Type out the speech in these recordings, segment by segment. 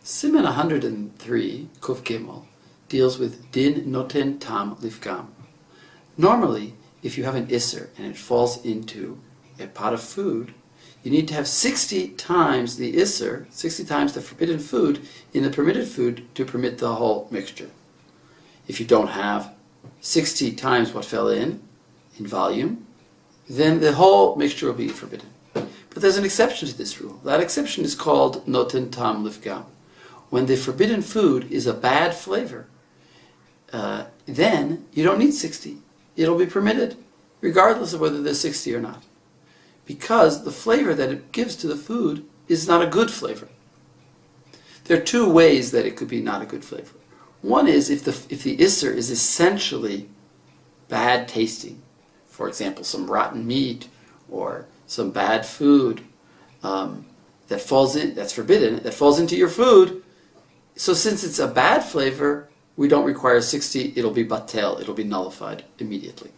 Siman 103, Kook Gimel, deals with Din Noten Tam Lifgam. Normally, if you have an Isser and it falls into a pot of food, you need to have 60 times the Isser, 60 times the forbidden food, in the permitted food to permit the whole mixture. If you don't have 60 times what fell in volume, then the whole mixture will be forbidden. But there's an exception to this rule. That exception is called Noten Tam Lifgam. When the forbidden food is a bad flavor, then you don't need 60. It'll be permitted, regardless of whether there's 60 or not. Because the flavor that it gives to the food is not a good flavor. There are two ways that it could be not a good flavor. One is if the Isser is essentially bad tasting. For example, some rotten meat or some bad food that falls in, that's forbidden, that falls into your food. So since it's a bad flavor, we don't require 60, it'll be batel, it'll be nullified immediately.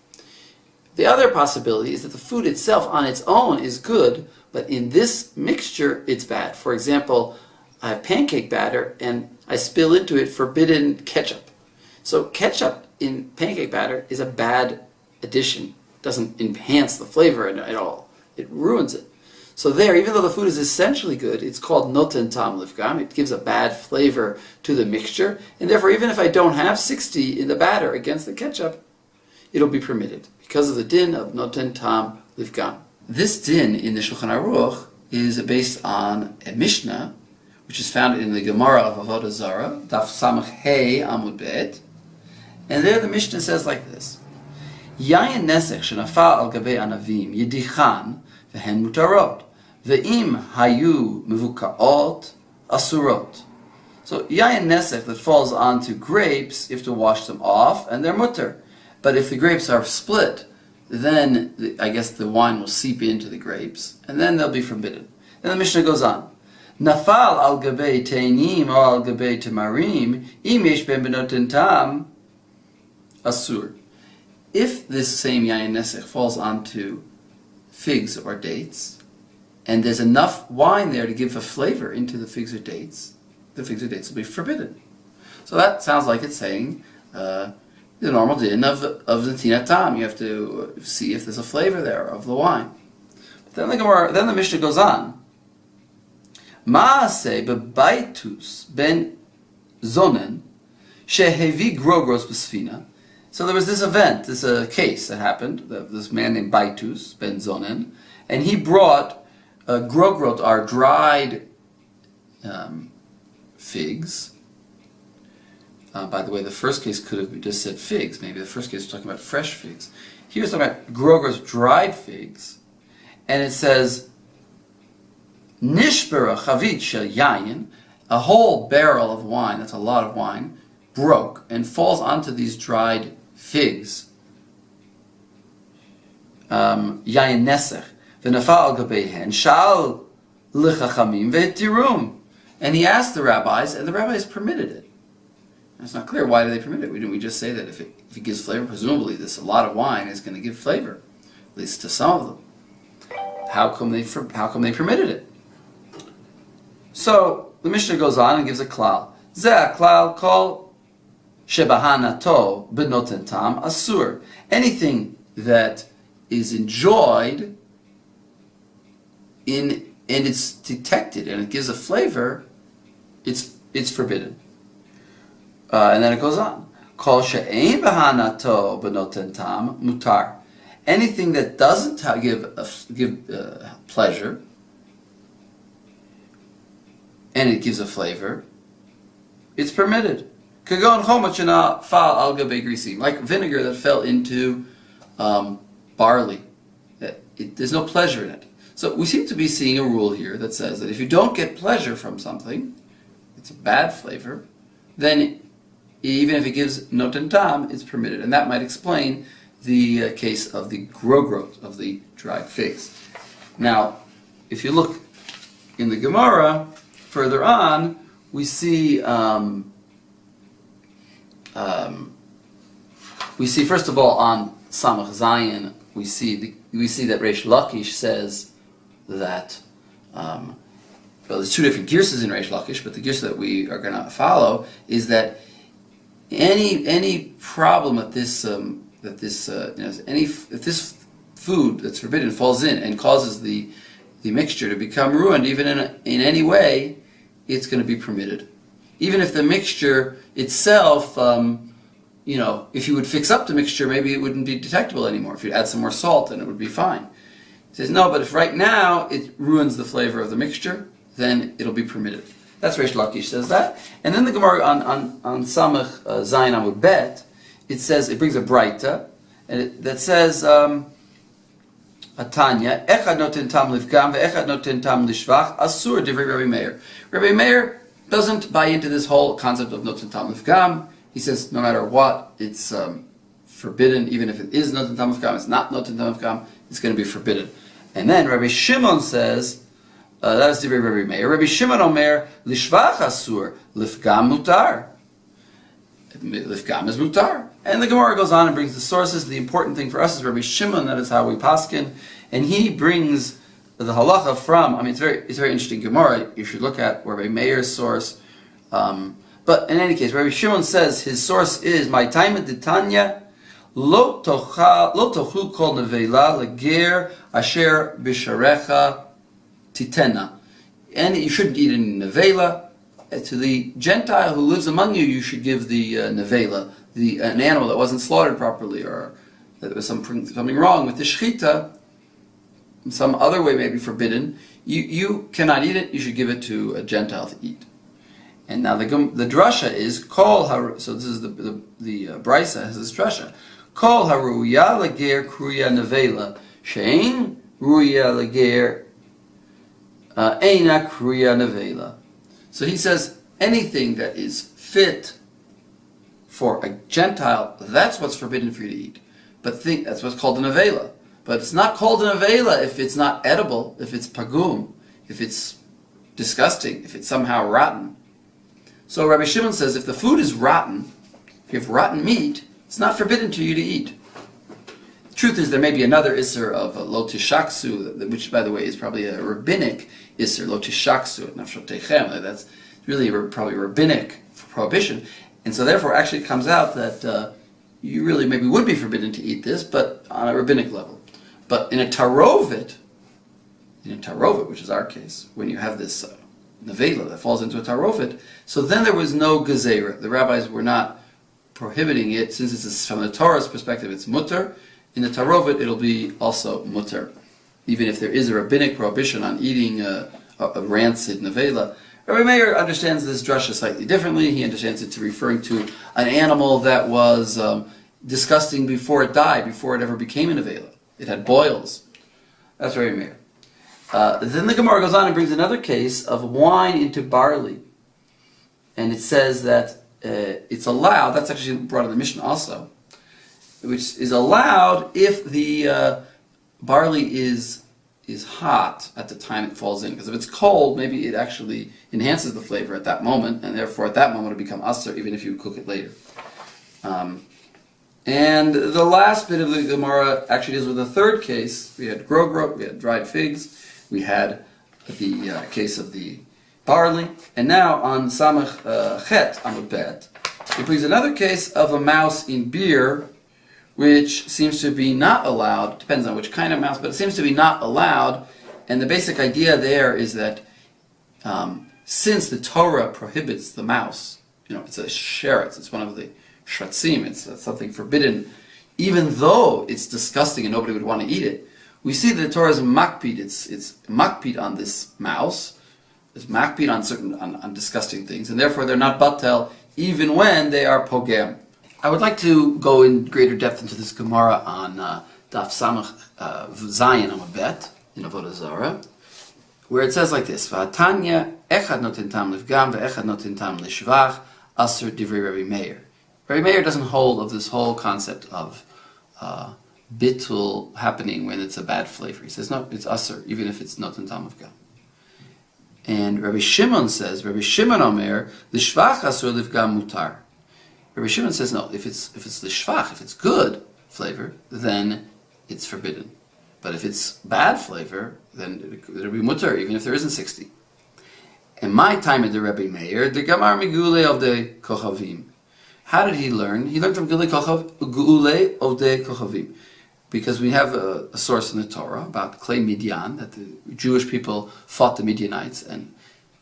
The other possibility is that the food itself on its own is good, but in this mixture it's bad. For example, I have pancake batter and I spill into it forbidden ketchup. So ketchup in pancake batter is a bad addition. It doesn't enhance the flavor at all. It ruins it. So there, even though the food is essentially good, it's called Noten Tam Lifgam. It gives a bad flavor to the mixture, and therefore even if I don't have 60 in the batter against the ketchup, it'll be permitted because of the din of Noten Tam Lifgam. This din in the Shulchan Aruch is based on a Mishnah, which is found in the Gemara of Avoda Zara, Daf Samach Hey Amud Bet, and there the Mishnah says like this: Yayin nesech shenafal al gabei anavim yidichan vehen mutarot ve'im hayu mevukaot Assurot. So yayin nesech that falls onto grapes, you have to wash them off, and they're mutter. But if the grapes are split, then I guess the wine will seep into the grapes, and then they'll be forbidden. Then the Mishnah goes on: Nafal al gabei teinim or al gabei tamarim im yesh ben benoten tam asur. If this same yayin nesech falls onto figs or dates, and there's enough wine there to give a flavor into the figs or dates, the figs or dates will be forbidden. So that sounds like it's saying the normal din of the tinat tam. You have to see if there's a flavor there of the wine. But then the Mishnah goes on. Maaseh bebaitus ben zonen shehevi grogros b'sfina. So there was this event, this case that happened. This man named Baitus ben Zonen, and he brought grogrot, our dried figs. By the way, the first case could have just said figs. Maybe the first case was talking about fresh figs. He was talking about grogrot's dried figs, and it says Nishbera chavit shel yayin, a whole barrel of wine. That's a lot of wine. Broke and falls onto these dried figs. Yayin nesech v'nafal al gabeihen shal l'chachamim ve'tirum, and he asked the rabbis, and the rabbis permitted it. And it's not clear why do they permit it. We just say that if it gives flavor, presumably a lot of wine is going to give flavor, at least to some of them. How come they permitted it? So the Mishnah goes on and gives a klal. Zeh klal kol Shebahanato benoten tam asur. Anything that is enjoyed and it's detected and it gives a flavor, it's forbidden. And then it goes on. Kol she'ein bahanato benoten tam mutar. Anything that doesn't give pleasure and it gives a flavor, it's permitted. Like vinegar that fell into barley. There's no pleasure in it. So we seem to be seeing a rule here that says that if you don't get pleasure from something, it's a bad flavor, then even if it gives noten tam, it's permitted. And that might explain the case of the grogrot, of the dried figs. Now, if you look in the Gemara, further on, we see first of all on Samach Zayin, we see that Reish Lakish says that well, there's two different girsas in Reish Lakish, but the girsa that we are going to follow is that any problem that if this food that's forbidden falls in and causes the mixture to become ruined, even in any way, it's going to be permitted. Even if the mixture itself, if you would fix up the mixture, maybe it wouldn't be detectable anymore. If you add some more salt, then it would be fine. He says, no, but if right now it ruins the flavor of the mixture, then it'll be permitted. That's Reish Lakish says that. And then the Gemara on Samach Zayin Amud Bet, it brings a Breita, and that says, Atanya, Echad Noten Tam Lifgam, Echad Noten Tam Lishvach, Asur Divrei Rabbi Meir. Rabbi Meir doesn't buy into this whole concept of Noten Tam Lifgam. He says no matter what, it's forbidden, even if it is Noten Tam Lifgam, it's not Noten Tam Lifgam, it's going to be forbidden. And then Rabbi Shimon says, that is Divrei Rabbi Meir. Rabbi Shimon Omer, Lishvach Asur, Lifgam Mutar. Lifgam is Mutar. And the Gemara goes on and brings the sources. The important thing for us is Rabbi Shimon, that is how we paskin. And he brings the halacha from, it's very interesting Gemara. You should look at Rabbi Meir's source. But in any case, Rabbi Shimon says his source is, my time at Tanya, lo tochu kol nevela leger asher bisharecha titena. And you shouldn't eat any nevela. To the Gentile who lives among you, you should give the nevela, an animal that wasn't slaughtered properly, or that there was something wrong with the shechita, some other way may be forbidden. You cannot eat it. You should give it to a Gentile to eat. And now the drasha is kol haru. So this is the brisa has this drasha. Kol haruya leger kruya nevela shein ruya leger eina kruya nevela. So he says anything that is fit for a Gentile, that's what's forbidden for you to eat. But that's what's called a nevela. But it's not called a nevela if it's not edible, if it's pagum, if it's disgusting, if it's somehow rotten. So Rabbi Shimon says if the food is rotten, if you have rotten meat, it's not forbidden to you to eat. The truth is there may be another isser of lo tishaksu, which by the way is probably a rabbinic isser, lo tishaksu, nafshotechem. That's really probably rabbinic prohibition. And so therefore actually it comes out that you really maybe would be forbidden to eat this, but on a rabbinic level. But in a tarovet, which is our case, when you have this nevela that falls into a tarovet, so then there was no gezerah. The rabbis were not prohibiting it, since it's from the Torah's perspective, it's mutter. In the tarovet, it'll be also mutter, even if there is a rabbinic prohibition on eating a rancid nevela. Rabbi Meir understands this drasha slightly differently. He understands it to referring to an animal that was disgusting before it died, before it ever became a nevela. It had boils. That's Rabbi Meir. Then the Gemara goes on and brings another case of wine into barley. And it says that it's allowed, that's actually brought in the Mishnah also, which is allowed if the barley is hot at the time it falls in. Because if it's cold, maybe it actually enhances the flavor at that moment, and therefore at that moment it'll become asur, even if you cook it later. And the last bit of the Gemara actually deals with the third case. We had grogrot, we had dried figs, we had the case of the barley, and now on Samach Chet Amud Bet, it brings another case of a mouse in beer, which seems to be not allowed. Depends on which kind of mouse, but it seems to be not allowed. And the basic idea there is that since the Torah prohibits the mouse, it's a sheretz, it's one of the shratzim, it's something forbidden, even though it's disgusting and nobody would want to eat it. We see that the Torah is makpid. It's makpid on this mouse. It's makpid on on disgusting things, and therefore they're not batel even when they are pogem. I would like to go in greater depth into this Gemara on Daf Samach Zayin Amud Bet in Avoda Zara, where it says like this: V'atanya echad noten tam Lifgam ve'echad noten tam Lishvach asur divrei Rabbi Meir. Rabbi Meir doesn't hold of this whole concept of bitul happening when it's a bad flavor. He says no, it's asur even if it's noten tam Lifgam. And Rabbi Shimon says, Rabbi Shimon Omer Lishvach asur Lifgam mutar. Rabbi Shimon says no, if it's lishvach, if it's good flavor, then it's forbidden. But if it's bad flavor, then it'll be mutar, even if there isn't 60. In my time at the Rebbe Meir, the Gamar Megule of the Kochavim. How did he learn? He learned from Gule of the Kochavim. Because we have a source in the Torah about Klei Midian, that the Jewish people fought the Midianites, and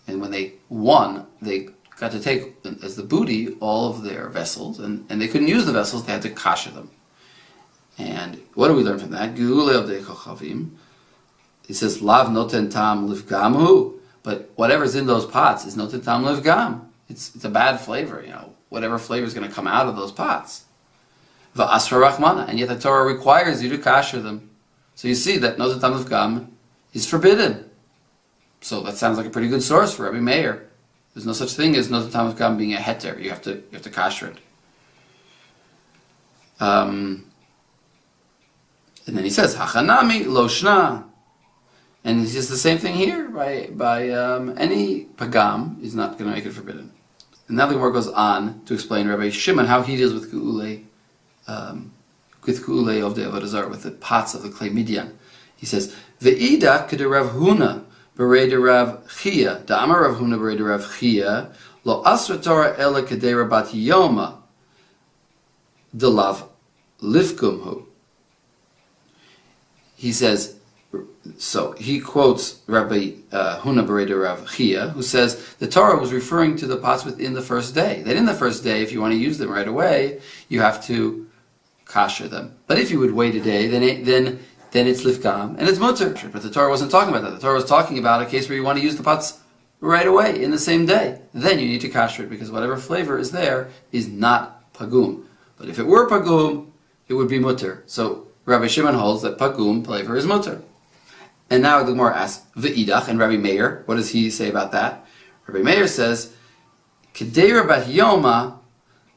when they won, they got to take as the booty all of their vessels, and they couldn't use the vessels, they had to kasher them. And what do we learn from that? Geule of the Kochavim. It says, Lav Noten Tam Lifgamu, but whatever's in those pots is Noten Tam Lifgam. It's a bad flavor, whatever flavor is going to come out of those pots. And yet the Torah requires you to kasher them. So you see that Noten Tam Lifgam is forbidden. So that sounds like a pretty good source for Rebbe Meir. There's no such thing as Noten Tam Lifgam being a heter. You have to kasher it. And then he says, Hachanami lo shna. And he says the same thing here. By any pagam is not going to make it forbidden. And now the Gemara goes on to explain Rabbi Shimon how he deals with Geule of the Avoda Zara, with the pots of the Klei Midian. He says, Ve'ida k'de Rav Huna b'rei de Rav Chia, da'amar Rav Huna b'rei de Rav Chia, lo asra Torah ela k'de Rabat Yoma, de lav Lifgam hu. He says, so he quotes Rabbi Huna b'rei de Rav Chia, who says the Torah was referring to the pots within the first day. That in the first day, if you want to use them right away, you have to kasher them. But if you would wait a day, then it's lifgam and it's mutter. But the Torah wasn't talking about that. The Torah was talking about a case where you want to use the pots right away in the same day. Then you need to kasher it, because whatever flavor is there is not pagum. But if it were pagum, it would be mutter. So Rabbi Shimon holds that pagum flavor is mutter. And now the Gemara asks, Ve'idach, and Rabbi Meir, what does he say about that? Rabbi Meir says, Kedei Rabat Yoma.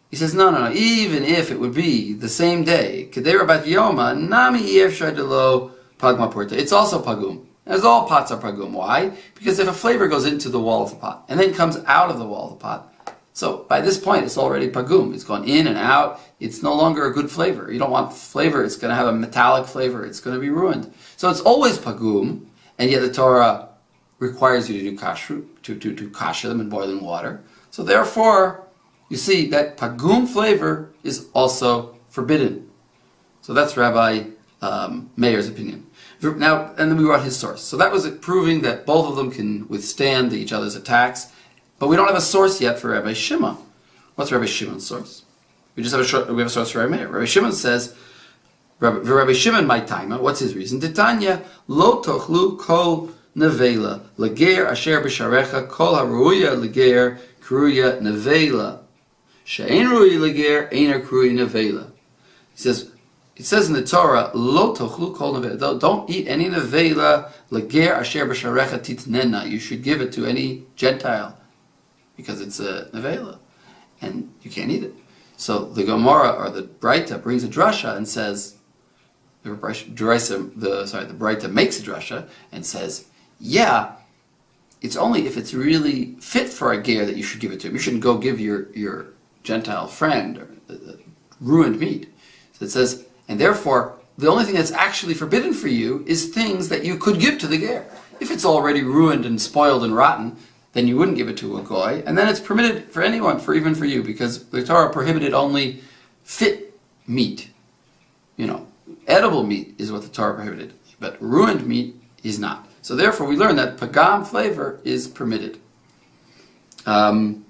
He says, no, even if it would be the same day, Kedei Rabat Yoma, Nami Yefshar Delo Pagma Porta. It's also pagum. As all pots are pagum. Why? Because if a flavor goes into the wall of the pot and then comes out of the wall of the pot, so by this point it's already pagum. It's gone in and out. It's no longer a good flavor. You don't want flavor. It's going to have a metallic flavor. It's going to be ruined. So it's always pagum, and yet the Torah requires you to do kasher, to kasher them in boiling water. So therefore, you see that pagum flavor is also forbidden. So that's Rabbi Meir's opinion. Now, and then we brought his source. So that was proving that both of them can withstand each other's attacks. But we don't have a source yet for Rabbi Shimon. What's Rabbi Shimon's source? We just have a source for Rabbi Meir. Rabbi Shimon says, Rabbi Shimon my timer. What's his reason? Titania lo tochlu kol nevela lager asher b'sharecha kol haruya lager kruya nevela she'ein ruya lager ein kruya nevela. He says, it says in the Torah, lo tochlu kol nevela. Don't eat any nevela lager asher b'sharecha titnena. You should give it to any Gentile, because it's a nevela, and you can't eat it. So the Gemara, or the Breita, brings a drasha and says, the Breita makes a drasha and says, yeah, it's only if it's really fit for a ger that you should give it to him. You shouldn't go give your Gentile friend or ruined meat. So it says, and therefore, the only thing that's actually forbidden for you is things that you could give to the ger. If it's already ruined and spoiled and rotten, then you wouldn't give it to a goy, and then it's permitted for anyone, even for you, because the Torah prohibited only fit meat. Edible meat is what the Torah prohibited, but ruined meat is not. So therefore we learn that pagam flavor is permitted. And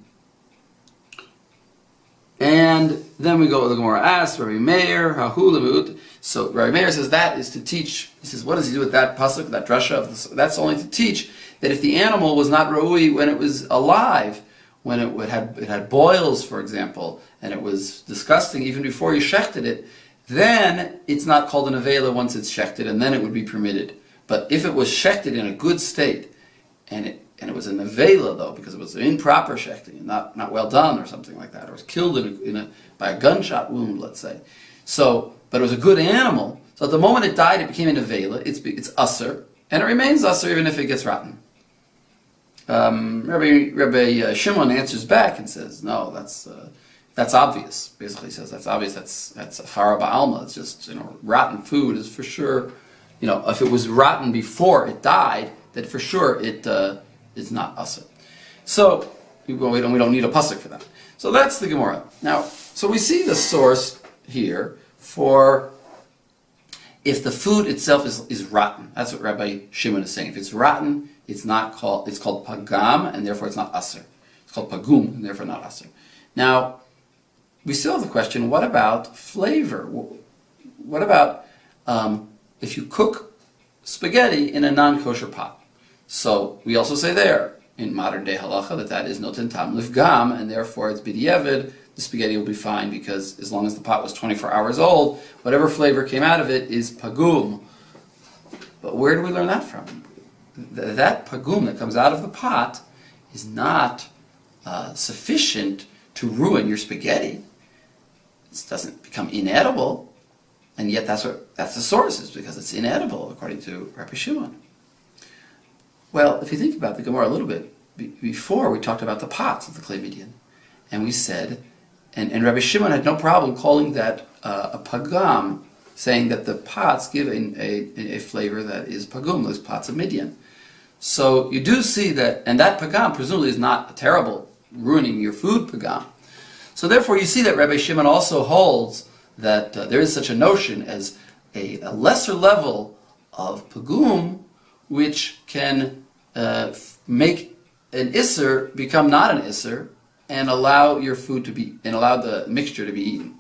then we go, the Gemara asks, Rabbi Meir, Hahulamut. So Rabbi Meir says that is to teach. He says, what does he do with that pasuk, that drasha? That's only to teach that if the animal was not ra'ui when it was alive, when it had boils, for example, and it was disgusting even before you shechted it, then it's not called an avela once it's shechted, and then it would be permitted. But if it was shechted in a good state, and it was an avela though, because it was an improper shechting, not well done or something like that, or was killed by a gunshot wound, let's say. So, but it was a good animal. So at the moment it died, it became an avela. It's usser, and it remains usser even if it gets rotten. Rabbi Shimon answers back and says, no, that's obvious. Basically says that's obvious. That's a fara ba'alma. It's just, rotten food is for sure, if it was rotten before it died, then for sure it is not usher. So we don't need a pasuk for that. So that's the Gemara. Now, so we see the source here for if the food itself is rotten. That's what Rabbi Shimon is saying. If it's rotten, it's called pagam, and therefore it's not aser. It's called pagum, and therefore not aser. Now, we still have the question, what about flavor? What about if you cook spaghetti in a non-kosher pot? So we also say there, in modern day halacha, that is Noten tam Lifgam, and therefore it's b'diavad. The spaghetti will be fine because as long as the pot was 24 hours old, whatever flavor came out of it is pagum. But where do we learn that from? That pagum that comes out of the pot is not sufficient to ruin your spaghetti. It doesn't become inedible, and yet that's the source, is because it's inedible, according to Rabbi Shimon. Well, if you think about the Gemara a little bit, before we talked about the pots of the clay median, and we said, and Rabbi Shimon had no problem calling that a pagam, saying that the pots give a flavor that is pagum, those pots of Midian. So you do see that, and that pagam presumably is not a terrible, ruining your food pagam. So therefore you see that Rabbi Shimon also holds that there is such a notion as a lesser level of pagum, which can make an isser become not an isser, and allow your food to be, and allow the mixture to be eaten.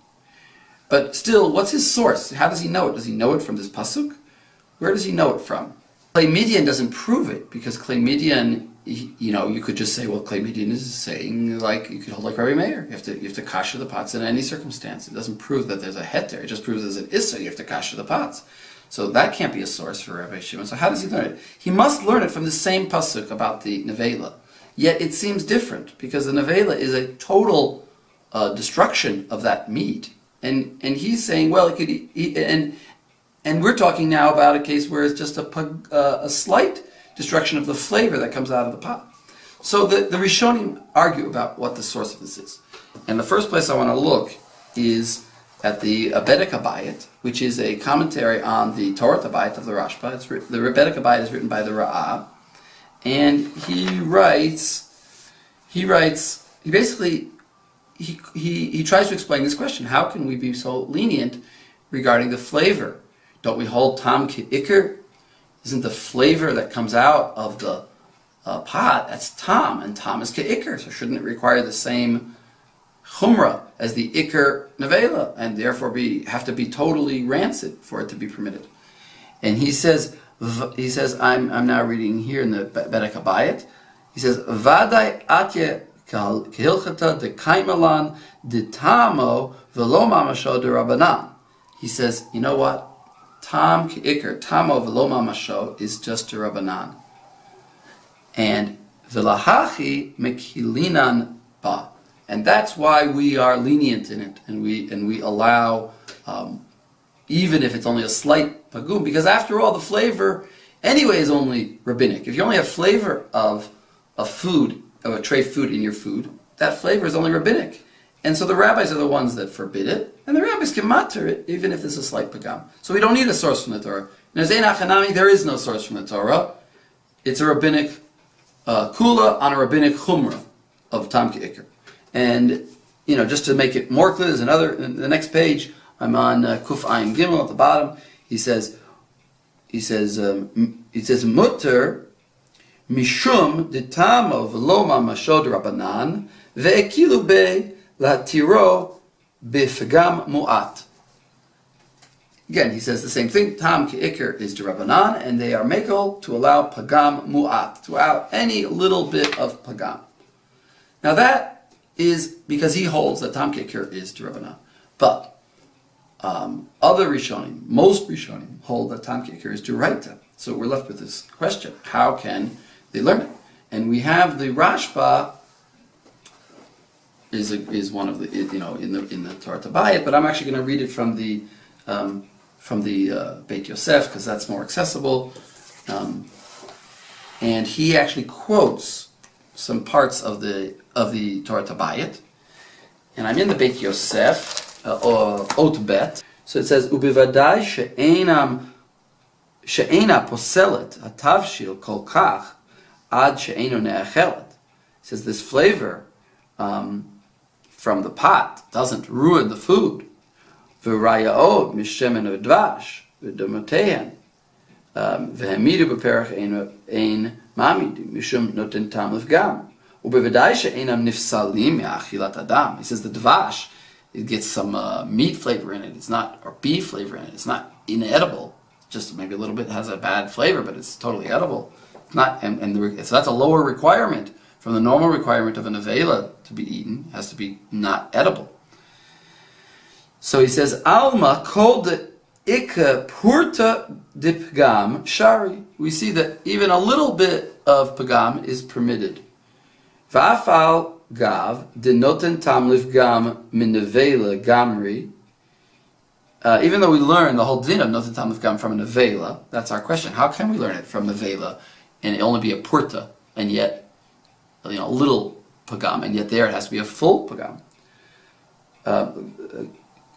But still, what's his source? How does he know it? Does he know it from this pasuk? Where does he know it from? Clay Midian doesn't prove it, because Clay Midian, you could just say, well, Clay Midian is saying, like, you could hold like Rabbi Meir. You have to kasher the pots in any circumstance. It doesn't prove that there's a heter. It just proves there's an issa. You have to kasher the pots. So that can't be a source for Rabbi Shimon. So how does he learn it? He must learn it from the same pasuk about the nevela. Yet it seems different, because the nevela is a total destruction of that meat. And he's saying, well, it could eat, and we're talking now about a case where it's just a slight destruction of the flavor that comes out of the pot. So the Rishonim argue about what the source of this is. And the first place I want to look is at the Bedek Habayit, which is a commentary on the Torat Habayit of the Rashba. The Bedek Habayit is written by the Ra'ah, and he tries to explain this question: how can we be so lenient regarding the flavor? Don't we hold tam ke'ikr? Isn't the flavor that comes out of the pot, that's tam, and tam is ke'ikr, so shouldn't it require the same chumrah as the ikr nevela, and therefore have to be totally rancid for it to be permitted? And he says, I'm now reading here in the Bedek Habayit. He says, "Vadai atye kehilchata de kaimalan de tamo velo mamasho de rabbanan." He says, you know what? Tam ke'ikr, tamo velo mamasho is just de rabbanan, and velahachi mekilinan ba, and that's why we are lenient in it, and we allow. Even if it's only a slight pagum, because after all, the flavor anyway is only rabbinic. If you only have flavor of a tray food in your food, that flavor is only rabbinic. And so the rabbis are the ones that forbid it, and the rabbis can matter it, even if there's a slight pagam. So we don't need a source from the Torah. In Zein Achanami, there is no source from the Torah. It's a rabbinic kula on a rabbinic chumrah of tam ke'ikr. And, just to make it more clear, there's another, in the next page, I'm on Kuf Ayin Gimel at the bottom. He says mutter mishum de tamo v'lo mamashod rabbanan ve'ekilu be latiro befagam mu'at. Again, he says the same thing. Tam ke'ikr is de rabbanan, and they are mekel to allow pagam mu'at, to allow any little bit of pagam. Now that is because he holds that tam ke'ikr is de rabbanan, but other Rishonim, most Rishonim, hold that tam ke'ikr is d'oraita. So we're left with this question: how can they learn it? And we have the Rashba is one of the in the Torat Habayit, but I'm actually going to read it from the Beit Yosef, because that's more accessible. And he actually quotes some parts of the Torat Habayit, and I'm in the Beit Yosef. Ot bet. So it says, "Ubivadai she'ena poselet hatavshil kol kach ad she'eno ne'achelet." He says this flavor from the pot doesn't ruin the food. V'raya'ot mishemen udvash v'domotehen v'hamidu b'perach ein mamidu mishum noten tam lifgam u'bevadai she'enam nifsalim me'achilat adam. He says the dvash, it gets some meat flavor in it. It's not, or beef flavor in it. It's not inedible. Just maybe a little bit has a bad flavor, but it's totally edible. It's not, so that's a lower requirement from the normal requirement of an avela to be eaten. It has to be not edible. So he says, Alma kol de ikka purta de pagam shari. We see that even a little bit of pagam is permitted. Va'afal gav de noten tam lifgam min nevela gamri. Even though we learn the whole din of noten tam lifgam from a nevela, that's our question. How can we learn it from nevela and it only be a purta, and yet, a little pagam, and yet there it has to be a full pagam?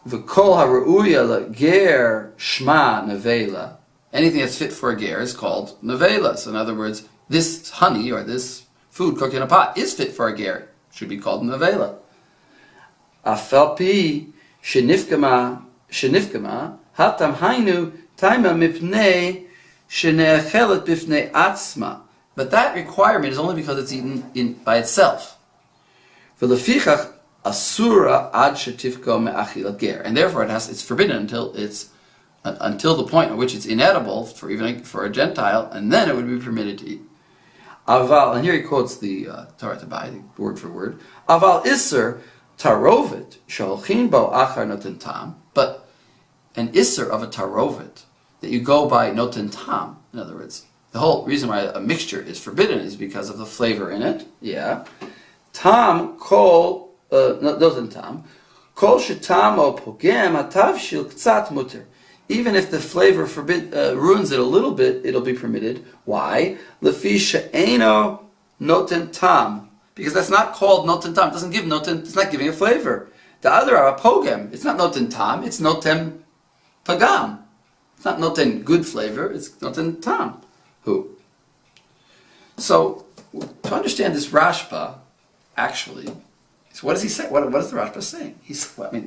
V'kol ha'ru'uya le'ger shma nevela. Anything that's fit for a ger is called nevela. So in other words, this honey or this food cooked in a pot is fit for a ger. Should be called nevela. Afal pi shenifgama hatam hainu taima mipnei sheneachelet bifnei atzma. But that requirement is only because it's eaten by itself. V'lefichach Asura ad shetifko me'achilat ger, and therefore it's forbidden until the point at which it's inedible for a Gentile, and then it would be permitted to eat. Aval, and here he quotes the Torat word for word. Aval iser tarovet sholchin bo achar noten tam, but an iser of a tarovet that you go by noten tam. In other words, the whole reason why a mixture is forbidden is because of the flavor in it. Yeah, tam kol. Noten tam, kol shetam o pogem atavshil ktsat muter. Even if the flavor ruins it a little bit, it'll be permitted. Why? Lefi she'eno noten tam, because that's not called noten tam. It doesn't give noten. It's not giving a flavor. The other are a pogem. It's not noten tam. It's noten pagam. It's not noten good flavor. It's noten tam. So to understand this Rashba, actually. So what does he say? What is the Rashba saying?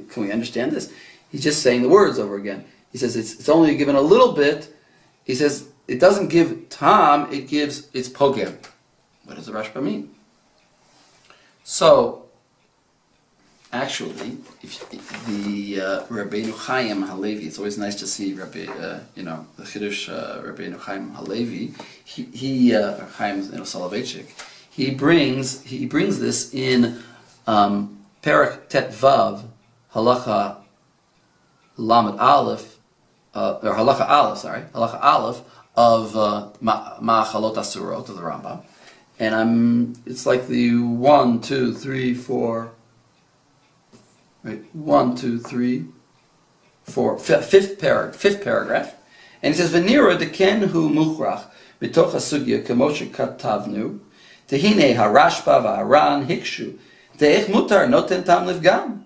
Can we understand this? He's just saying the words over again. He says it's only given a little bit. He says it doesn't give tam, it's pogem. What does the Rashba mean? So, actually, if the Rabbeinu Hayim Halevi, it's always nice to see the Hidushei Rabbeinu Hayim Halevi. He Hayim Soloveitchik. He brings this in. Perak Tet Vav, Halacha Lamed Aleph, or Halacha Aleph of Maachalot Assurot of the Rambam, and it's like the 1, 2, 3, 4, right? 1, 2, 3, 4, fifth paragraph, and it says V'nira deken hu muchrach mitoch hasugya k'moshe katavnu tehine harashba v'aran hikshu. Teich mutar noten tam lifgam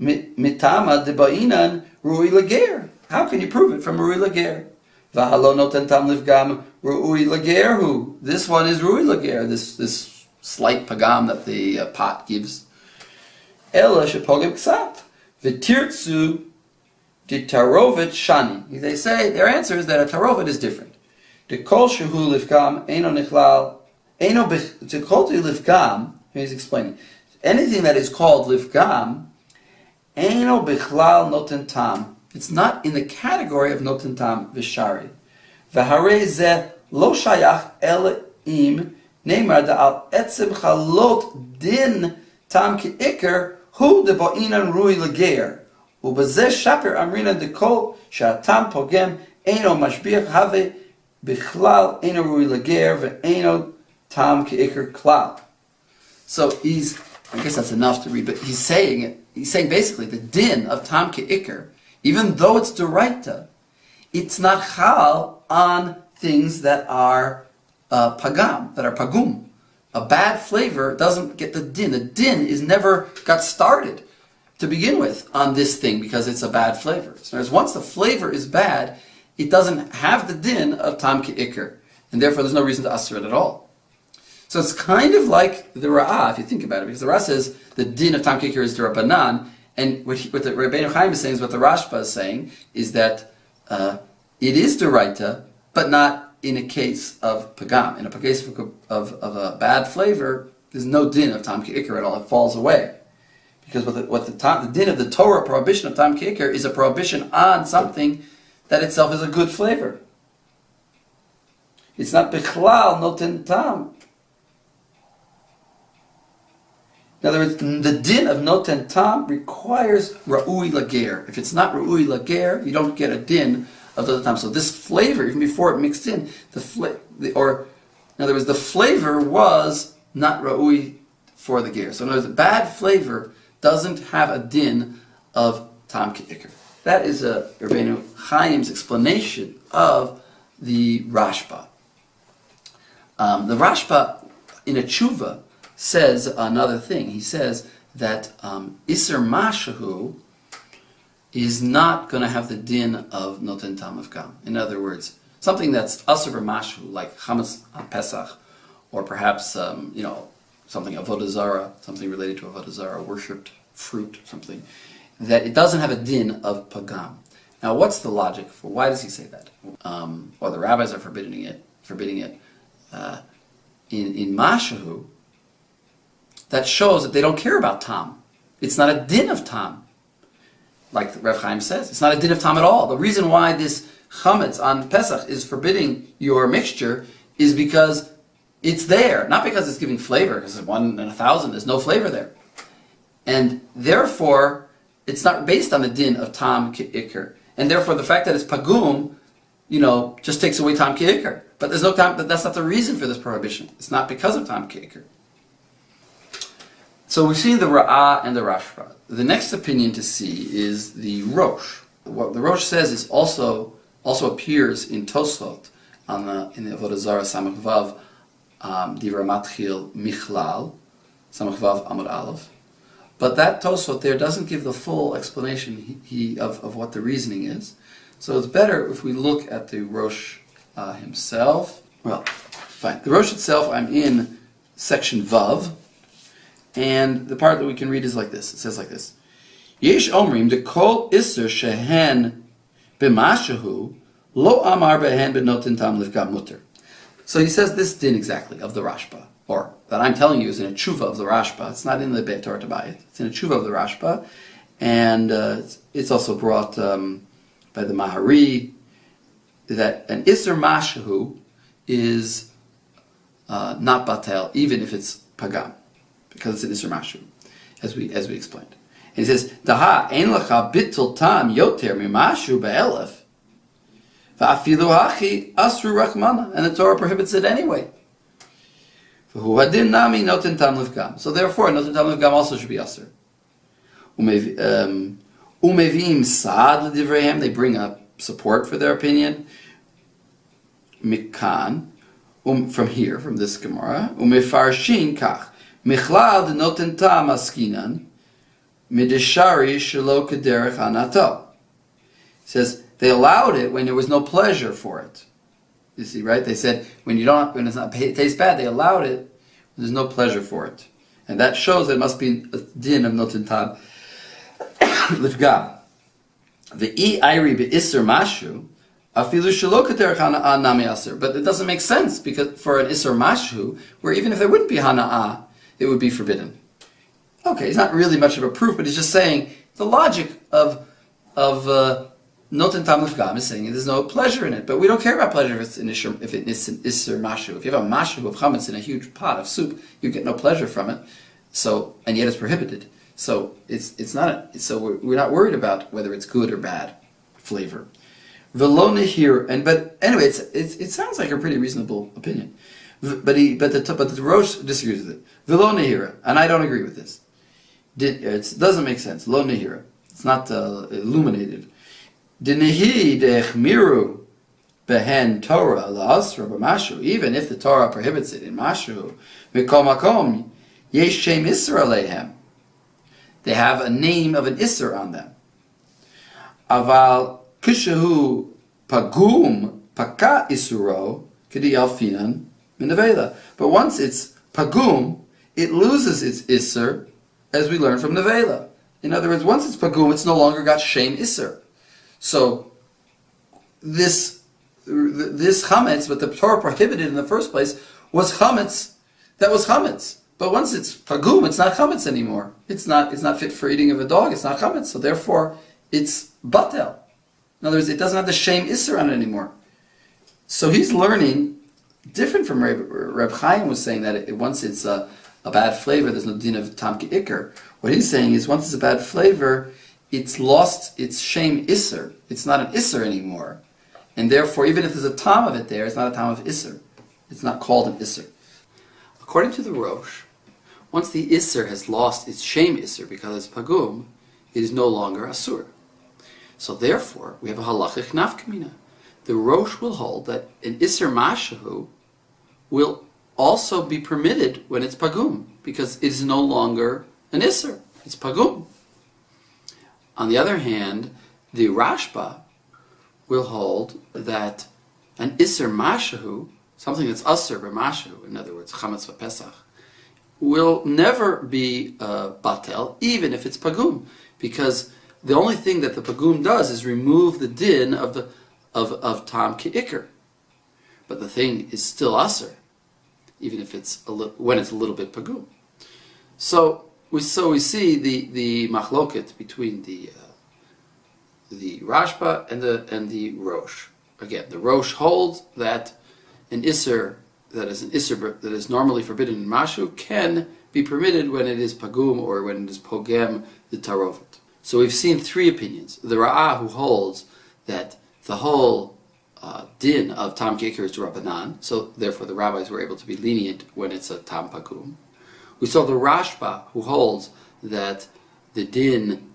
mitama debainan ru'i lager. How can you prove it from ru'i lager? V'halo noten tam lifgam ru'i lager. Who this one is ru'i lager. This slight pagam that the pot gives. Ela shepogem ksat v'tirtzu ditarovet shani. They say their answer is that a tarovet is different. The kol shehu lifgam eino nichlal eino b'chol lifgam. He's explaining. Anything that is called lifgam, eino bichlal noten tam. It's not in the category of noten tam v'shari. V'harei zeh lo shayach ele im neimar da'al etzem chalot din tam ki'ikr hu de ba'inan rui leger. Ubezeh shaper amrina dekol sha'atam pogem eino mashbiach have bichlal eino rui leger ve'eino tam ki'ikr klal. So I guess that's enough to read, but he's saying basically the din of tam ke'ikr, even though it's deraita, it's not chal on things that are pagam, that are pagum. A bad flavor doesn't get the din. The din is never got started to begin with on this thing because it's a bad flavor. So once the flavor is bad, it doesn't have the din of tam ke'ikr, and therefore there's no reason to asur it at all. So it's kind of like the Ra'ah, if you think about it, because the Ra'ah says the din of Tam Kikir is D'Rabbanan, and what the Rabbeinu Hayim is saying is what the Rashba is saying, is that it is D'Oraita, but not in a case of Pagam. In a case of a bad flavor, there's no din of Tam Kikir at all, it falls away. Because the din of the Torah prohibition of Tam Kikir is a prohibition on something that itself is a good flavor. It's not Bichlal Noten Tam. In other words, the din of Noten Tam requires Ra'ui Lager. If it's not Ra'ui Lager, you don't get a din of Noten Tam. So this flavor, even before it mixed in, in other words, the flavor was not Ra'ui for the Ger. So in other words, a bad flavor doesn't have a din of Tam K'ikr. That is Rabbeinu Chaim's explanation of the Rashba. The Rashba in a tshuva says another thing. He says that Isser Mashahu is not going to have the din of Noten Tam of Gam. In other words, something that's Asur Mashahu, like Chametz on Pesach, or perhaps something Avoda Zara, something related to Avoda Zara, worshipped fruit, something, that it doesn't have a din of Pagam. Now, what's the logic for why does he say that? Or the rabbis are forbidding it. In Mashahu, that shows that they don't care about Tam. It's not a din of Tam. Like Rev Chaim says, it's not a din of Tam at all. The reason why this Chametz on Pesach is forbidding your mixture is because it's there, not because it's giving flavor, because 1 in 1,000, there's no flavor there. And therefore, it's not based on the din of Tam K'ikr. And therefore, the fact that it's Pagum, just takes away Tam K'ikr. But there's no Tam, that's not the reason for this prohibition. It's not because of Tam K'ikr. So we've seen the Ra'ah and the Rashba. The next opinion to see is the Rosh. What the Rosh says is also appears in Tosfot in the Avoda Zara Samach Vav Divra Matchil Michlal Samach Vav Amud Aleph. But that Tosfot there doesn't give the full explanation of what the reasoning is. So it's better if we look at the Rosh himself. Well, fine. The Rosh itself, I'm in section Vav. And the part that we can read is like this. It says like this. Yesh omrim de kol iser shehen b'mashahu lo amar behen b'noten tam Lifgam mutter. So he says this din exactly of the Rashba, or that I'm telling you is in a tshuva of the Rashba. It's not in the Torat Habayit. It's in a tshuva of the Rashba, and it's also brought by the Mahari that an iser mashahu is not batel even if it's pagam, because it's an Isser Mashu, as we explained. And he says, Daha ein lecha bittul tam yoter mimashu be'elef, va'afilu hachi asru rachmana, and the Torah prohibits it anyway. V'hu hadin nami noten tam Lifgam. So therefore, noten tam Lifgam also should be asur. Umeviim sad l'divreihem, they bring up support for their opinion. Mikan, from here, from this Gemara, umefarshin kach. Michlal de noten tam askinan mideshari shelo kederech anato. Says they allowed it when there was no pleasure for it. You see, right? They said when it's not it tastes bad, they allowed it when there's no pleasure for it, and that shows that it must be a din of noten tam Lifgam. The iri be'isser mashu afilu shelo kederech hana'ah aser. But it doesn't make sense because for an isser mashu, where even if there wouldn't be hana'ah, it would be forbidden. Okay, it's not really much of a proof, but he's just saying the logic of Noten Tam Lifgam is saying there's no pleasure in it, but we don't care about pleasure if it's an Isser Mashu. If you have a Mashu of Chametz in a huge pot of soup, you get no pleasure from it. So, and yet it's prohibited. So we're not worried about whether it's good or bad flavor. Velona here, but anyway, it sounds like a pretty reasonable opinion. But the Rosh disagrees with it. V'lo nehira, and I don't agree with this. It doesn't make sense. Lo nehira, it's not illuminated. Dinehi dechmiru behen Torah la'asra b'mashu. Even if the Torah prohibits it in mashu, mikol makom yesh shem isra aleihem. They have a name of an isser on them. Aval kishahu pagum paka isuro k'di alfinan. But once it's pagum, it loses its isser, as we learn from nevela. In other words, once it's pagum, it's no longer got shem isser. So this chametz, but the Torah prohibited in the first place, was chametz. That was chametz. But once it's pagum, it's not chametz anymore. It's not fit for eating of a dog. It's not chametz. So therefore, it's batel. In other words, it doesn't have the shem isser on it anymore. So he's learning different from Reb Hayim was saying that once it's a bad flavor, there's no din of tam ki'ikr. What he's saying is once it's a bad flavor, it's lost its shem isser. It's not an isser anymore. And therefore, even if there's a tam of it there, it's not a tam of isser. It's not called an isser. According to the Rosh, once the isser has lost its shem isser because it's pagum, it is no longer asur. So therefore, we have a halachic nafkamina. The Rosh will hold that an isser mashahu will also be permitted when it's pagum, because it is no longer an isser. It's pagum. On the other hand, the Rashba will hold that an isser mashahu, something that's asur b'mashahu, in other words, chametz v'pesach, will never be batel, even if it's pagum, because the only thing that the pagum does is remove the din of tam ki'ikr. But the thing is still asur, even if it's when it's a little bit pagum. So we see the Maachalot between the Rashba and the Rosh. Again, the Rosh holds that an isser that is normally forbidden in mashu can be permitted when it is pagum or when it is pogem the tarovet. So we've seen three opinions. The Ra'ah, who holds that the whole din of tam ki'ikr is d'Rabbanan, so therefore the rabbis were able to be lenient when it's a tam pagum. We saw the Rashba, who holds that the din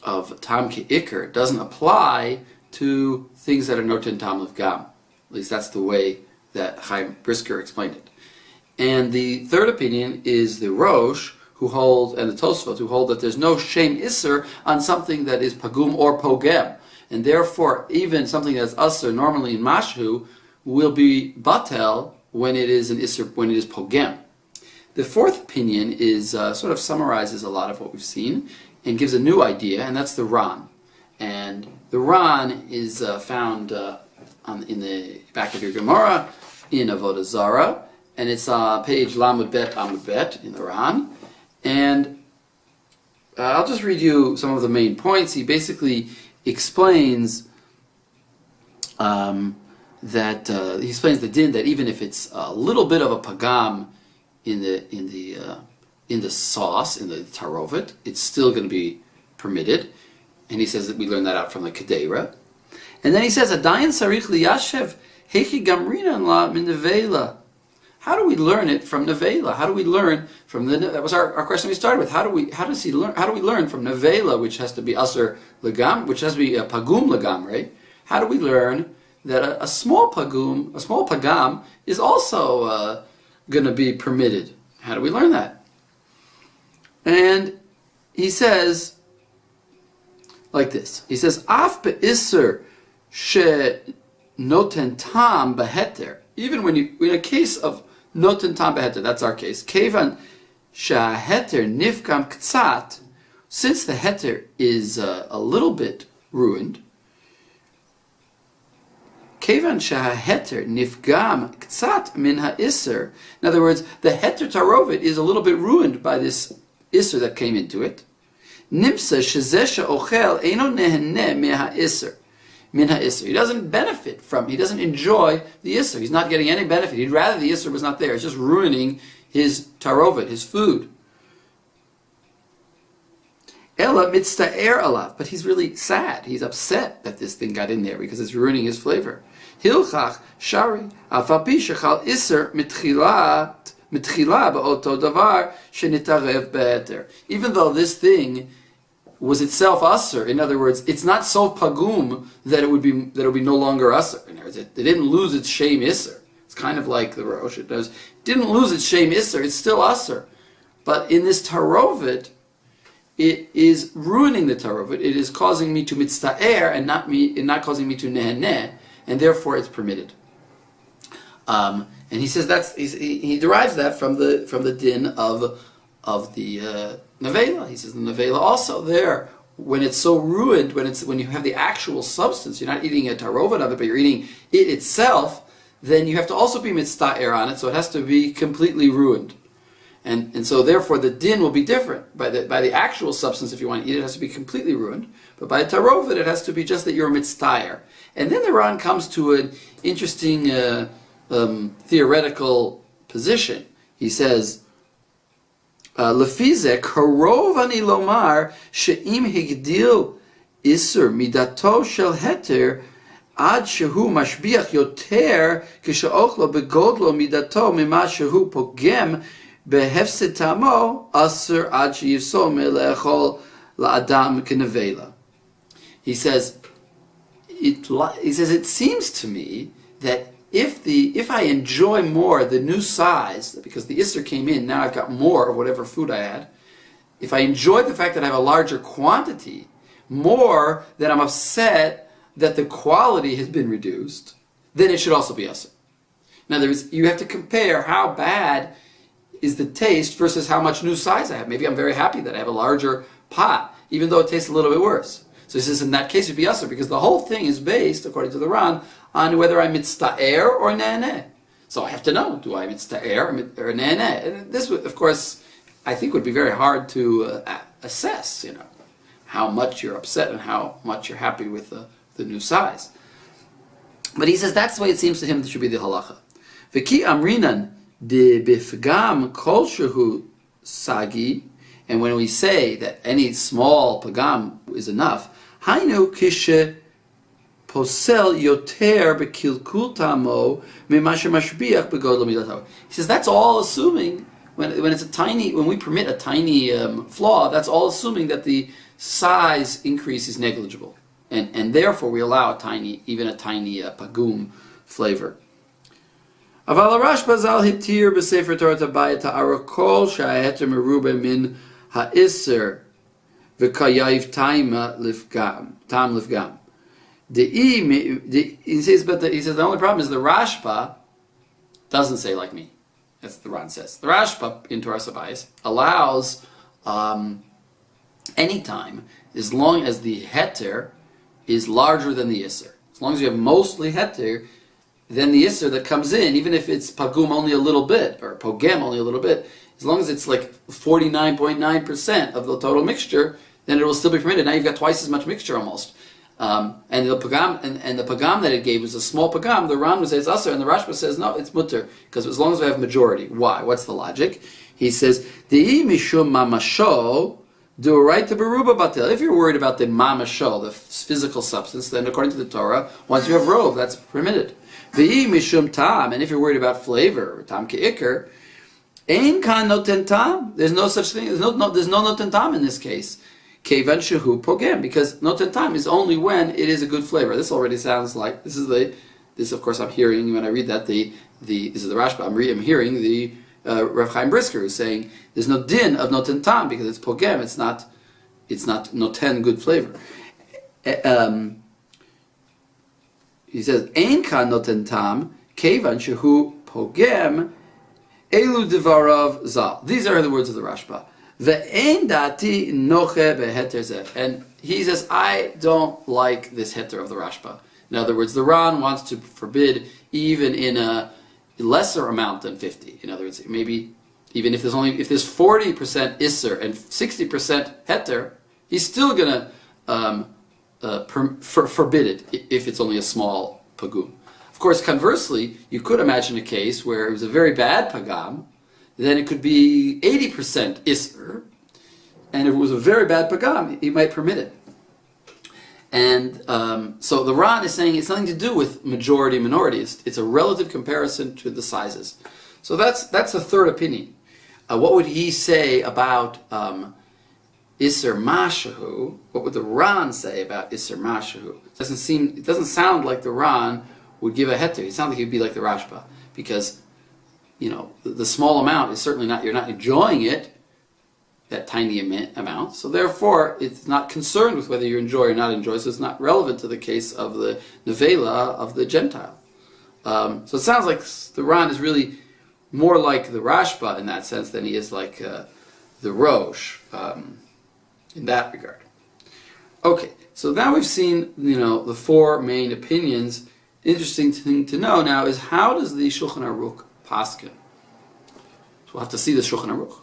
of tam ki'ikr doesn't apply to things that are noten tam Lifgam. At least that's the way that Hayim Brisker explained it. And the third opinion is the Rosh, who hold, and the Tosfot, who hold that there's no shem isser on something that is pagum or pogem, and therefore even something that's asser normally in mashu will be batel when it is an isser, when it is pogem. The fourth opinion is sort of summarizes a lot of what we've seen and gives a new idea, and that's the Ran. And the Ran is found in the back of your Gemara in Avoda Zara, and it's page Lamud Bet Amud Bet in the Ran. And I'll just read you some of the main points. He basically explains he explains the din that even if it's a little bit of a pagam in the sauce, in the tarovet, it's still going to be permitted. And he says that we learn that out from the Kedera. And then he says, Adayin sarich liyashev hechi gamrinan la min nevela. How do we learn it from nevela? How do we learn from that was our question we started with. How do we learn from nevela, which has to be asur legam, which has to be a pagum legam, right? How do we learn that a small pagam is also going to be permitted? How do we learn that? And he says like this. He says, Af be'isser she noten tam beheter. Even when in a case of noten tam beheter, that's our case. Kevan shaheter nifgam ktsat, since the heter is a little bit ruined. Kevan shaheter nifgam ktsat min ha'isser. In other words, the heter tarovet is a little bit ruined by this isser that came into it. Nimsa shezesha ochel eino nehene meha isser. Min ha'isser. He doesn't benefit from, he doesn't enjoy the isser. He's not getting any benefit. He'd rather the isser was not there. It's just ruining his tarovet, his food. Ela mitzta'er alav. But he's really sad. He's upset that this thing got in there because it's ruining his flavor. Hilchach shari afapi shechal isser mitchila ba'oto davar shenitarev be'eter. Even though this thing was itself asur, in other words, it's not so pagum that it would be no longer asur. In other words, it didn't lose its shem isser. It's kind of like the Rosh. It didn't lose its shem isser. It's still asur, but in this tarovet, it is ruining the tarovet. It is causing me to mitzta'er and not causing me to neheneh, and therefore it's permitted. And And he says he derives that from the din of the nevela. He says the nevela also there, when it's so ruined, when you have the actual substance, you're not eating a tarovet of it, but you're eating it itself, then you have to also be mitzta'er on it, so it has to be completely ruined. And so therefore the din will be different. By the actual substance, if you want to eat it, it has to be completely ruined. But by tarovet, it has to be just that you're mitzta'er. And then the Ran comes to an interesting theoretical position. He says, Lefize karov ani lomar she'im higdil isur midato shel heter ad shehu mashbiach yoter kisheochlo begodlo midato mima shehu pogem behefset tamo asur ad sheyivso melechol la'adam kenevela. He says, it seems to me that if I enjoy more the new size, because the Isser came in, now I've got more of whatever food I had, if I enjoy the fact that I have a larger quantity, more than I'm upset that the quality has been reduced, then it should also be Isser. In other words, you have to compare how bad is the taste versus how much new size I have. Maybe I'm very happy that I have a larger pot, even though it tastes a little bit worse. So he says in that case it would be Isser, because the whole thing is based, according to the Ran, on whether I'm mitzta'er or ne'eneh. So I have to know, do I mitzta'er or ne'eneh? And this, of course, I think would be very hard to assess, how much you're upset and how much you're happy with the new size. But he says that's the way it seems to him that should be the halacha. V'ki amrinan de bifgam kol shehu sagi, and when we say that any small pagam is enough, hainu kishe posel yoter bekilkul tamo mimasher mashbiach begodlo midato. He says that's all assuming when we permit a tiny flaw, that's all assuming that the size increase is negligible, and therefore we allow even a tiny pagum flavor. Aval Rashba zal hitir b'sefer Torat Habayit ha'arakol sha'aheter merube min ha'isser v'kayayiv taima tam lifgam. He says the only problem is the Rashba doesn't say like me. That's what the Ran says. The Rashba in Torat Habayit allows any time, as long as the heter is larger than the isser. As long as you have mostly heter, then the isser that comes in, even if it's pagum only a little bit, or pogem only a little bit, as long as it's like 49.9% of the total mixture, then it will still be permitted. Now you've got twice as much mixture almost. And the pagam that it gave was a small pagam. The Ran would say it's asur, and the Rashba says no, it's mutter, because as long as we have majority. Why? What's the logic? He says Dei mishum mamasho do right to beruba batil. If you're worried about the mamasho, the physical substance, then according to the Torah, once you have rov, that's permitted. Dei mishum tam, and if you're worried about flavor, tam ke'ikr, ein kan noten tam. There's no such thing. There's no noten tam in this case. Kevan shehu pogem, because noten tam is only when it is a good flavor. This already sounds like this of course I'm hearing when I read that this is the Rashba. I'm hearing the Rav Chaim Brisker who's saying there's no din of noten tam because it's pogem. It's not noten good flavor. He says ein kan noten tam kevan shehu pogem elu devarav zal. These are the words of the Rashba. And he says, I don't like this heter of the Rashba. In other words, the Ran wants to forbid even in a lesser amount than 50. In other words, maybe even if there's 40% Isser and 60% heter, he's still going to forbid it if it's only a small pagum. Of course, conversely, you could imagine a case where it was a very bad pagam. Then it could be 80% Isser, and if it was a very bad pagam, he might permit it. And so the Ran is saying it's nothing to do with majority minority. It's a relative comparison to the sizes. So that's the third opinion. What would he say about Isser Mashahu? What would the Ran say about Isser Mashahu? It doesn't sound like the Ran would give a heter. It sounds like he'd be like the Rashba, because the small amount is certainly not, you're not enjoying it, that tiny amount, so therefore it's not concerned with whether you enjoy or not enjoy, so it's not relevant to the case of the nevela of the Gentile. So it sounds like the Ran is really more like the Rashba in that sense than he is like the Rosh in that regard. Okay, so now we've seen the four main opinions. Interesting thing to know now is how does the Shulchan Aruch paskin? So we'll have to see the Shulchan Aruch.